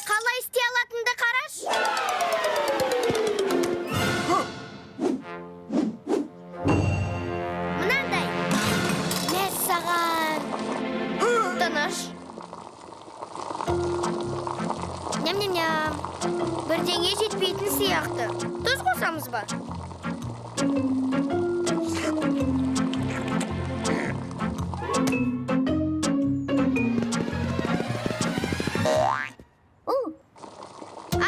Қалай істей алатынды қараш. Мынандай. Мәссаған. Тыныш. Ням-ням-ням. Бірдеңе жетпейтін сияқты. Тұз қосамыз ба?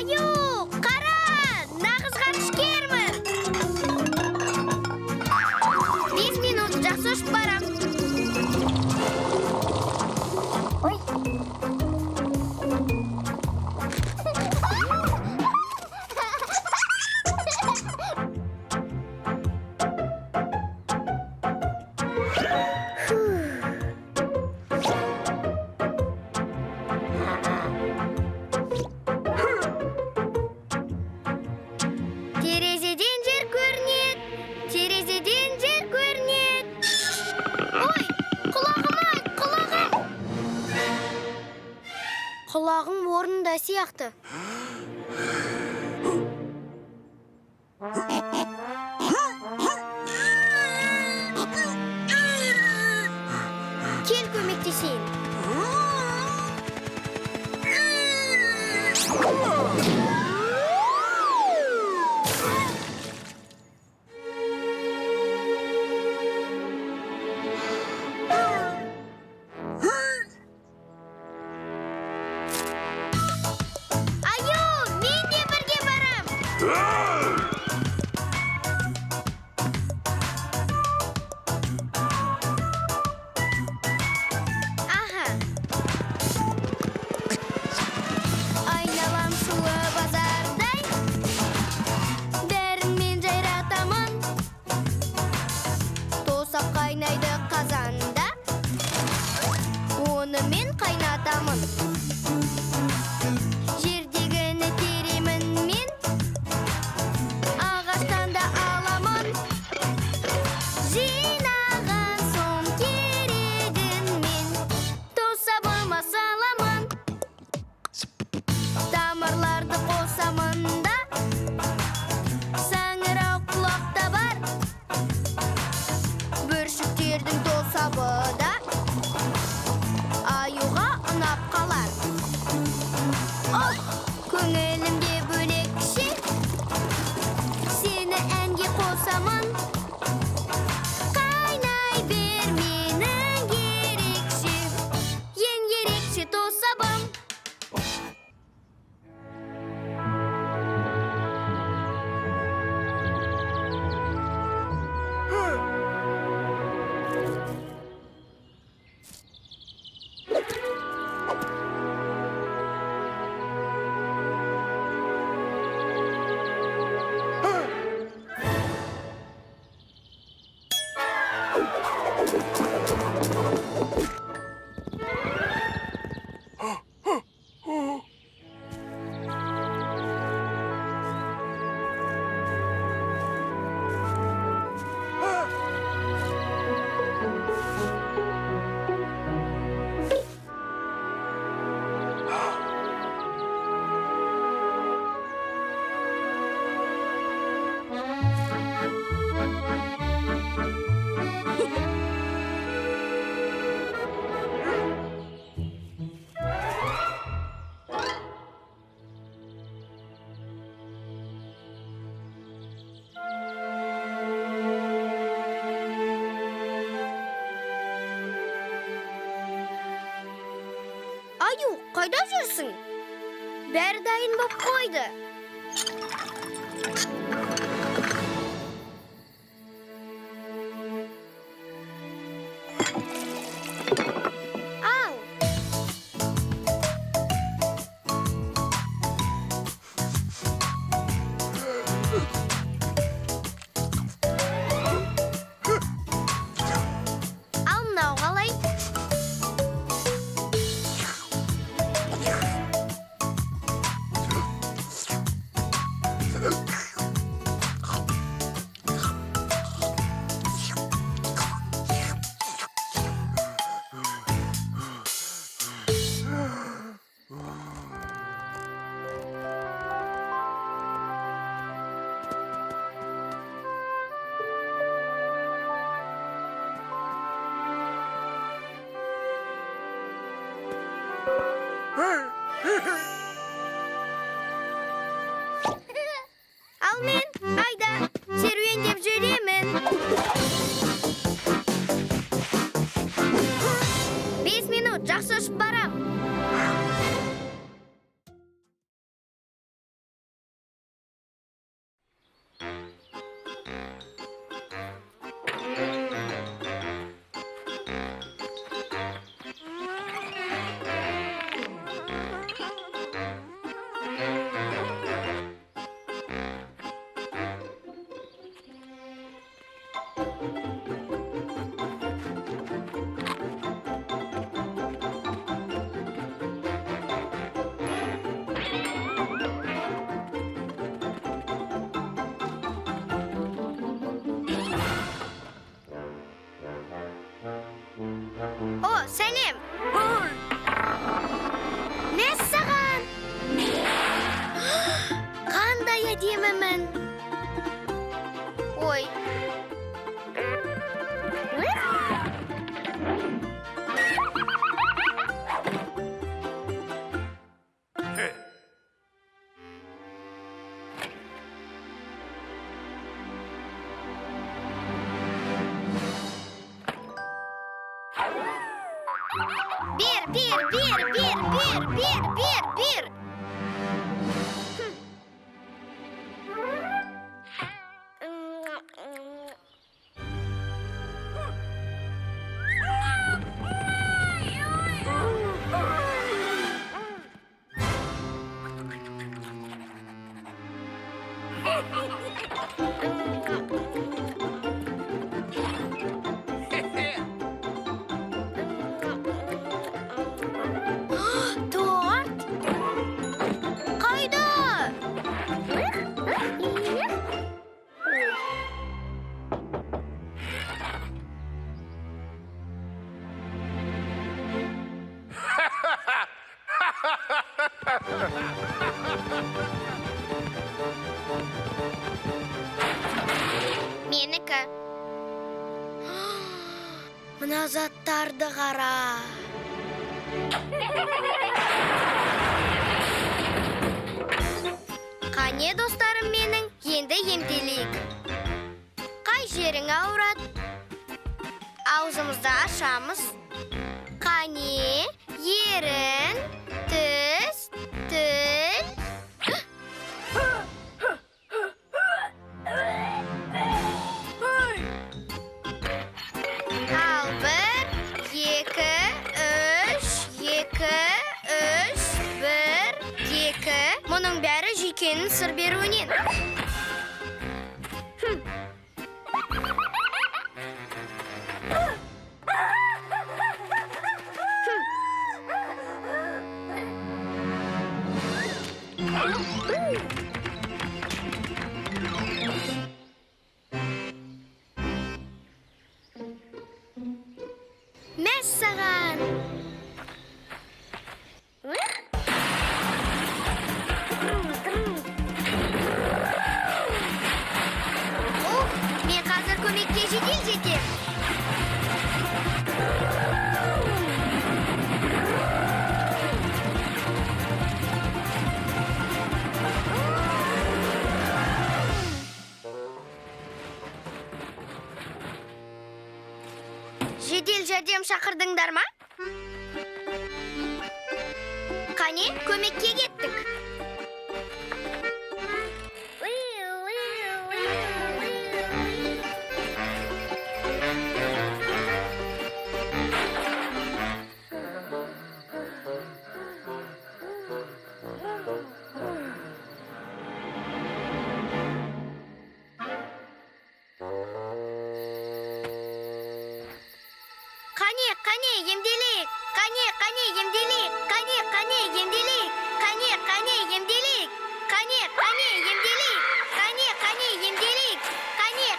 Аю, қара, нағыз ғарышкермін. 5 минут жақсы ұшып барам. Ой. Терезеден жер көрінеді, терезеден жер көрінеді. Ой, құлағым-ай, құлағым. Құлағым орнында сияқты. Кел көмектесейін. Аю, мен де бірге барам. Аха. Айналам шулы базардай, бәрін мен жайратамын. Тосап қайнайды қазанда, оны мен қайнатамын. Жердегіні теремін мен, ағаштан да аламын. Жинаған соң керегін мен, тосабыма саламын. Тамырларды қосамын да, саңырау құлақ та бар. Бүршіктердің тосабы да аюға ұнап қалар. Көңілімде бөлекше, сені әнге қосамын. Қайнай бер менің ерекше, ең ерекше тосабым. Аю, қайда жүрсің? Бәрі дайын боп қойды. O, Selim. Ne sağan? Qanday edeyim hemen? Oy. Bir. Dört. Kayda. Meniki. Mına zattardı qara. Qane dostlarım mening, endi emdilik. Qay jering avrat? Auzimizda açamiz. Qane, yerin, tiz, til. Al bir, iki, üç, bir, iki. Bunun bari jikenin sir beruinin. Ne sağan? Men hozir ko'makga jiddiy jetdim. Jiddiy jardam chaqirdinglarmi? Qani, ko'makka ketdik. Qani, emdilik. Qani, emdilik. Qani, emdilik. Qani, emdilik. Qani, emdilik. Qani, emdilik. Qani, emdilik. Qani, emdilik.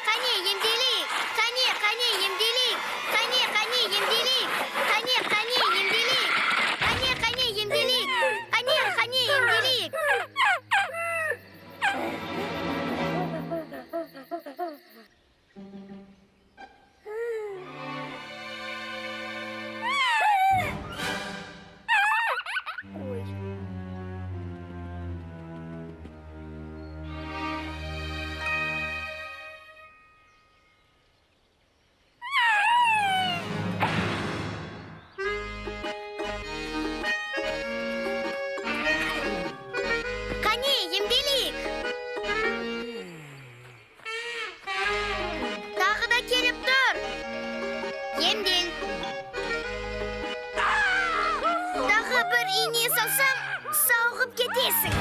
Qani, emdilik. Qani, emdilik. Qani, emdilik. Qani, emdilik. Qani, emdilik. Tag'ida kelib tur. Emdil. Tag'i bir iğne solsam, sog'ib ketasan.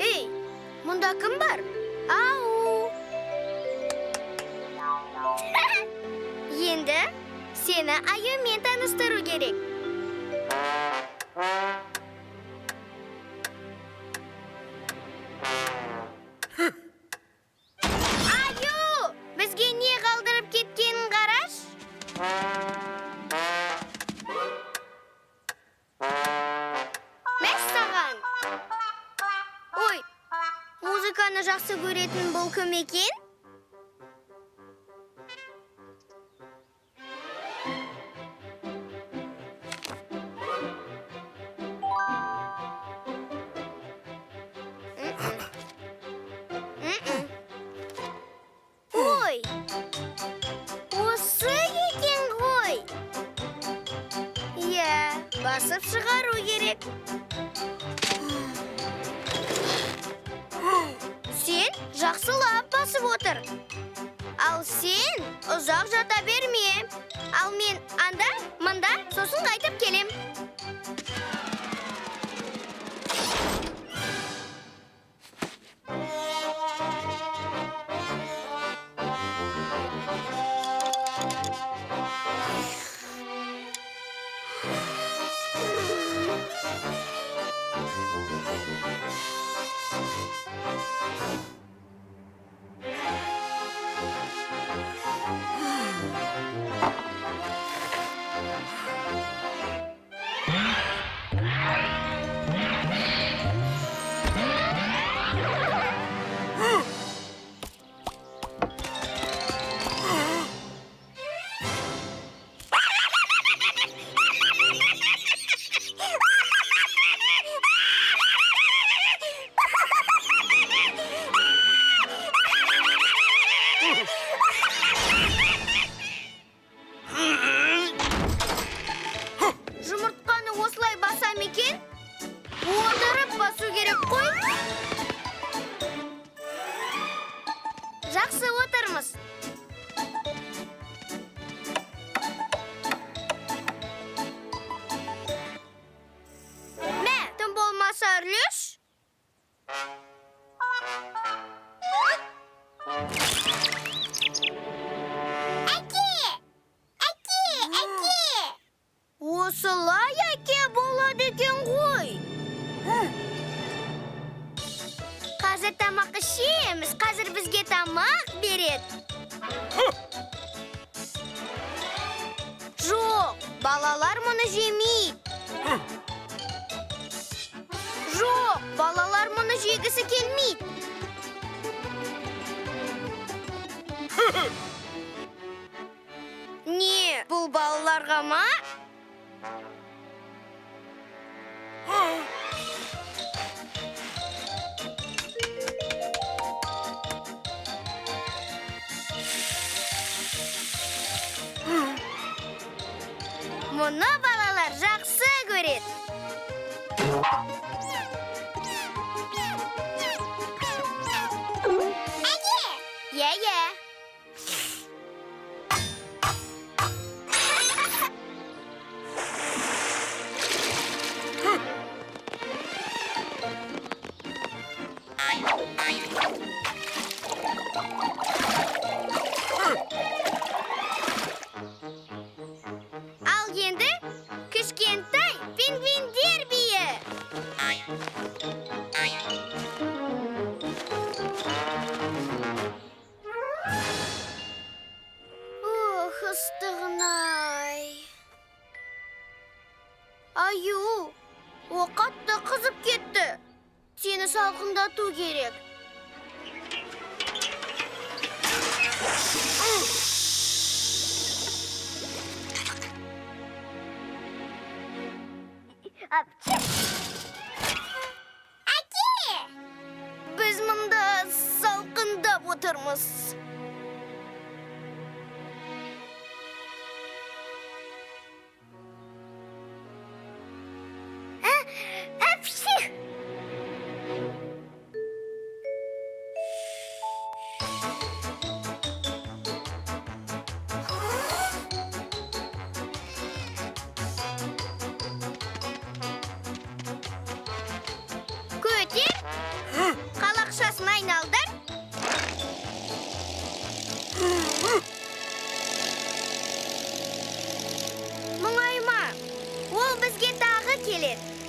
Ey, мұнда кім бар? Ау! Енді сені аюмен таныстыру керек. Аю! Бізге не қалдырып кеткенін қараш. Мәс саған. Ой, музыканы жақсы көретін бұл кім екен? Ой, осы екен ғой. Иә, басып шығару керек. Сен жақсылап басып отыр. Ал сен ұзақ жата берме. Ал мен анда, мында, сосын қайтып келем. Жұмыртқаны осылай басам екен? Отырып басу керек қой. Жақсы отырмыз. Мә, тым болмаса үрлеш. Осылай әке болады екен ғой. Қазір тамақ ішеміз, қазір бізге тамақ береді. Жоқ, балалар мұны жемейді. Жоқ, балалар мұны жегісі келмейді. Не, бұл балаларға ма? Мұны балалар жақсы көреді. Әне! Иә. Ал енді кішкентай пингвиндер биі. Ох, ыстығын-ай. Аю, о қатты қызып кетті. Сені салқындату керек. Әке! Біз мұнда салқындап отырмыз. Әпші! Көтер, қалақшасын айналдар. Мұңайма, ол бізге тағы келеді.